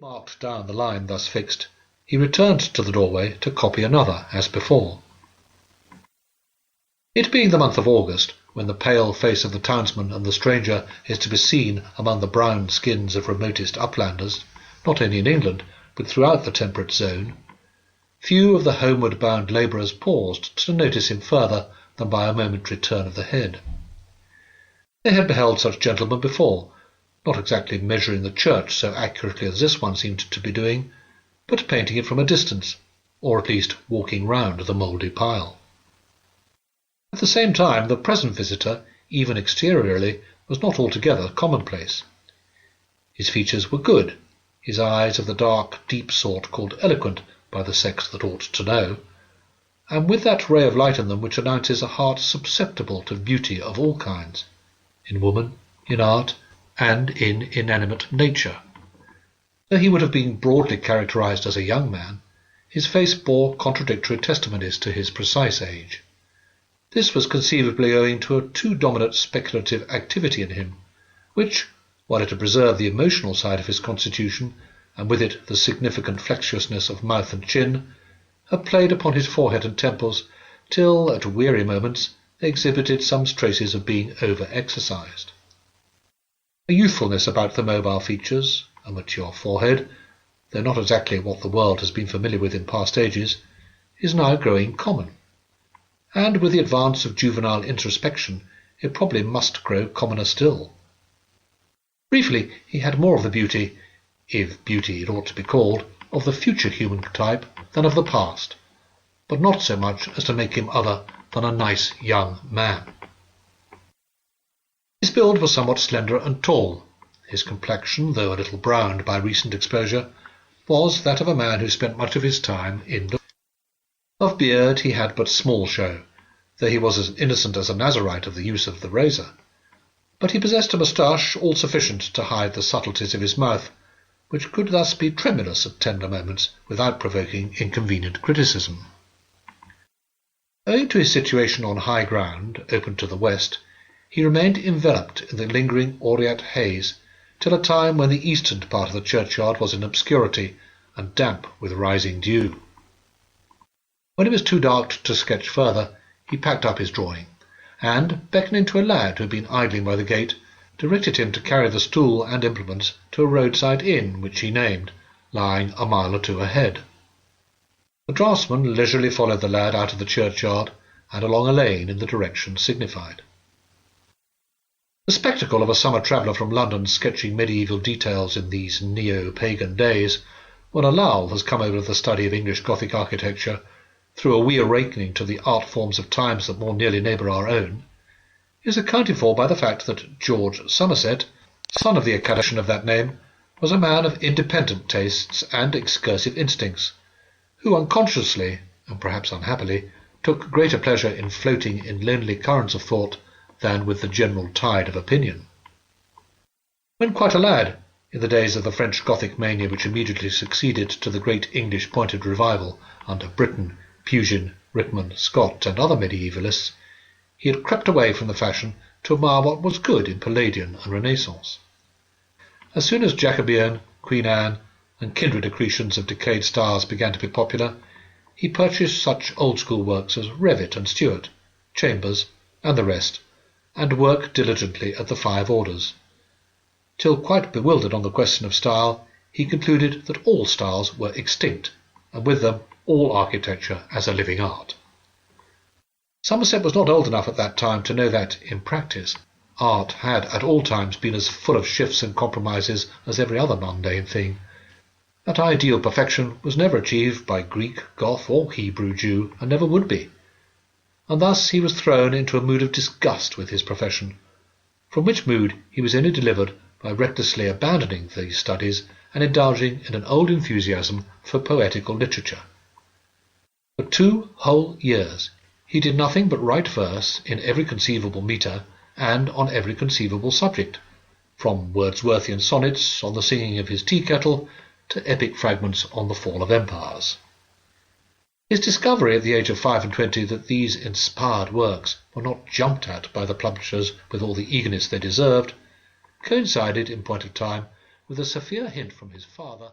marked down the line thus fixed, he returned to the doorway to copy another as before. It being the month of August, when the pale face of the townsman and the stranger is to be seen among the brown skins of remotest uplanders, not only in England, but throughout the temperate zone, few of the homeward-bound labourers paused to notice him further than by a momentary turn of the head. They had beheld such gentlemen before, not exactly measuring the church so accurately as this one seemed to be doing, but painting it from a distance, or at least walking round the mouldy pile. At the same time, the present visitor, even exteriorly, was not altogether commonplace. His features were good, his eyes of the dark, deep sort called eloquent by the sex that ought to know, and with that ray of light in them which announces a heart susceptible to beauty of all kinds, in woman, in art, and in inanimate nature. Though he would have been broadly characterized as a young man, his face bore contradictory testimonies to his precise age. This was conceivably owing to a too dominant speculative activity in him, which, while it had preserved the emotional side of his constitution, and with it the significant flexuousness of mouth and chin, had played upon his forehead and temples, till, at weary moments, they exhibited some traces of being over-exercised. A youthfulness about the mobile features, a mature forehead, though not exactly what the world has been familiar with in past ages, is now growing common. And with the advance of juvenile introspection, it probably must grow commoner still. Briefly, he had more of the beauty, if beauty it ought to be called, of the future human type than of the past, but not so much as to make him other than a nice young man. His build was somewhat slender and tall. His complexion, though a little browned by recent exposure, was that of a man who spent much of his time indoors. Of beard he had but small show, though he was as innocent as a Nazarite of the use of the razor. But he possessed a moustache all sufficient to hide the subtleties of his mouth, which could thus be tremulous at tender moments without provoking inconvenient criticism. Owing to his situation on high ground, open to the west, he remained enveloped in the lingering aureate haze till a time when the eastern part of the churchyard was in obscurity and damp with rising dew. When it was too dark to sketch further, he packed up his drawing, and, beckoning to a lad who had been idling by the gate, directed him to carry the stool and implements to a roadside inn which he named, lying a mile or two ahead. The draftsman leisurely followed the lad out of the churchyard and along a lane in the direction signified. The spectacle of a summer traveller from London sketching medieval details in these neo-pagan days, when a lull has come over the study of English Gothic architecture, through a reawakening to the art forms of times that more nearly neighbour our own, is accounted for by the fact that George Somerset, son of the academician of that name, was a man of independent tastes and excursive instincts, who unconsciously, and perhaps unhappily, took greater pleasure in floating in lonely currents of thought than with the general tide of opinion. When quite a lad, in the days of the French Gothic mania which immediately succeeded to the great English pointed revival under Britton, Pugin, Rickman, Scott, and other medievalists, he had crept away from the fashion to admire what was good in Palladian and Renaissance. As soon as Jacobean, Queen Anne, and kindred accretions of decayed stars began to be popular, he purchased such old-school works as Revett and Stewart, Chambers, and the rest, and worked diligently at the Five Orders, till, quite bewildered on the question of style, he concluded that all styles were extinct, and with them all architecture as a living art. Somerset was not old enough at that time to know that, in practice, art had at all times been as full of shifts and compromises as every other mundane thing. That ideal perfection was never achieved by Greek, Goth, or Hebrew Jew, and never would be. And thus he was thrown into a mood of disgust with his profession, from which mood he was only delivered by recklessly abandoning these studies and indulging in an old enthusiasm for poetical literature. For 2 whole years he did nothing but write verse in every conceivable metre and on every conceivable subject, from Wordsworthian sonnets on the singing of his tea-kettle to epic fragments on the fall of empires. His discovery at the age of 25 that these inspired works were not jumped at by the publishers with all the eagerness they deserved coincided, in point of time, with a severe hint from his father